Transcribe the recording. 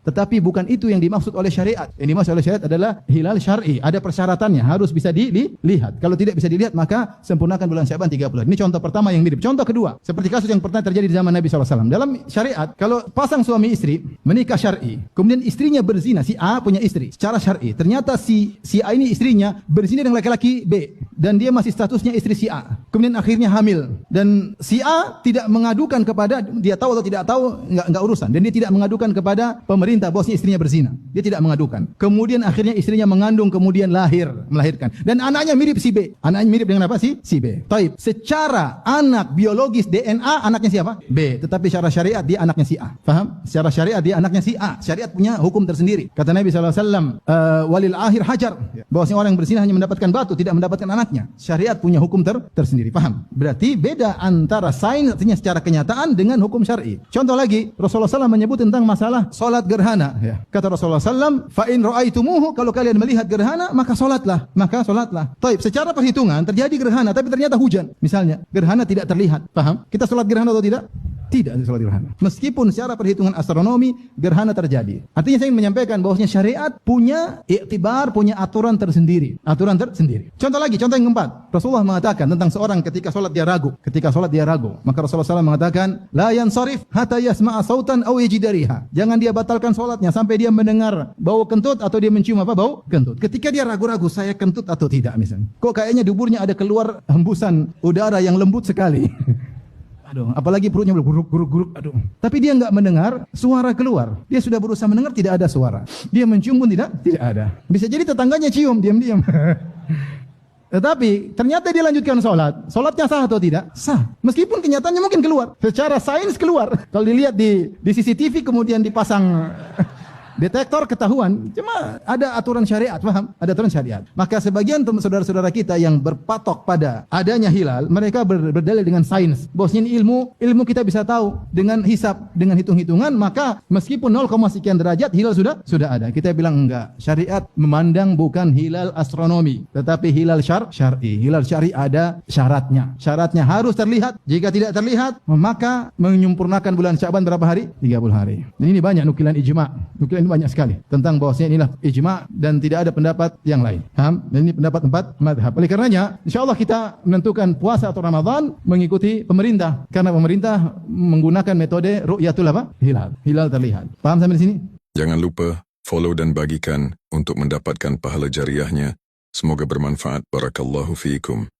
Tetapi bukan itu yang dimaksud oleh syariat. Yang dimaksud oleh syariat adalah hilal syar'i. Ada persyaratannya, harus bisa dilihat. Kalau tidak bisa dilihat, maka sempurnakan bulan Sya'ban 30 hari. Ini contoh pertama yang mirip. Contoh kedua, seperti kasus yang pernah terjadi di zaman Nabi SAW. Dalam syariat, kalau pasang suami istri menikah syar'i, kemudian istrinya berzina, si A punya istri secara syar'i, ternyata si A ini istrinya berzina dengan laki-laki B, dan dia masih statusnya istri si A. Kemudian akhirnya hamil, dan si A tidak mengadukan kepada, dia tahu atau tidak tahu, enggak urusan, dan dia tidak mengadukan kepada pemerintah bahwasanya istrinya berzina. Dia tidak mengadukan. Kemudian akhirnya istrinya mengandung, kemudian melahirkan. Dan anaknya mirip si B. Anaknya mirip dengan apa sih? Si B. Taib. Secara anak biologis DNA anaknya siapa? B. Tetapi secara syariat dia anaknya si A. Faham? Secara syariat dia anaknya si A. Syariat punya hukum tersendiri. Kata Nabi SAW, walil akhir hajar. Bahwasanya orang yang berzina hanya mendapatkan batu, tidak mendapatkan anaknya. Syariat punya hukum tersendiri. Paham? Berarti beda antara sains artinya secara kenyataan dengan hukum syar'i. Contoh lagi, Rasulullah SAW menyebut tentang masalah solat gerhana. Ya. Kata Rasulullah SAW, fa in ra'aitumuhu, kalau kalian melihat gerhana maka solatlah. Taib. Secara perhitungan terjadi gerhana, tapi ternyata hujan. Misalnya, gerhana tidak terlihat. Paham? Kita solat gerhana atau tidak? Tidak sholat gerhana. Meskipun secara perhitungan astronomi gerhana terjadi. Artinya saya ingin menyampaikan bahwasanya syariat punya iktibar, punya aturan tersendiri. Contoh lagi, contoh yang keempat. Rasulullah mengatakan tentang seorang ketika sholat dia ragu. Maka Rasulullah SAW mengatakan, la yansarif hatta yasma'a sautan aw yajida riha. Jangan dia batalkan sholatnya sampai dia mendengar bau kentut atau dia mencium apa bau kentut. Ketika dia ragu-ragu, saya kentut atau tidak misalnya. Kok kayaknya duburnya ada keluar hembusan udara yang lembut sekali. Aduh, apalagi perutnya guruk-guruk. Aduh. Tapi dia enggak mendengar suara keluar. Dia sudah berusaha mendengar, tidak ada suara. Dia mencium pun tidak ada. Bisa jadi tetangganya cium diam-diam. Tetapi ternyata dia lanjutkan sholat. Sholatnya sah atau tidak? Sah. Meskipun kenyataannya mungkin keluar. Secara sains keluar. Kalau dilihat di CCTV kemudian dipasang detektor ketahuan. Cuma ada aturan syariat, paham? Ada aturan syariat. Maka sebagian saudara-saudara kita yang berpatok pada adanya hilal, mereka berdalil dengan sains. Bahwasanya ilmu kita bisa tahu dengan hisab, dengan hitung-hitungan, maka meskipun 0, sekian derajat hilal sudah ada. Kita bilang enggak. Syariat memandang bukan hilal astronomi, tetapi hilal syar'i. Hilal syar'i ada syaratnya. Syaratnya harus terlihat. Jika tidak terlihat, maka menyempurnakan bulan Sya'ban berapa hari? 30 hari. Dan ini banyak nukilan ijma'. Nukilan banyak sekali tentang bahwasanya inilah ijma' dan tidak ada pendapat yang lain. Paham? Dan ini pendapat 4 mazhab. Oleh karenanya, insyaallah kita menentukan puasa atau Ramadan mengikuti pemerintah, karena pemerintah menggunakan metode ru'yatul apa? Hilal terlihat. Paham sampai di sini? Jangan lupa follow dan bagikan untuk mendapatkan pahala jariahnya. Semoga bermanfaat. Barakallahu fiikum.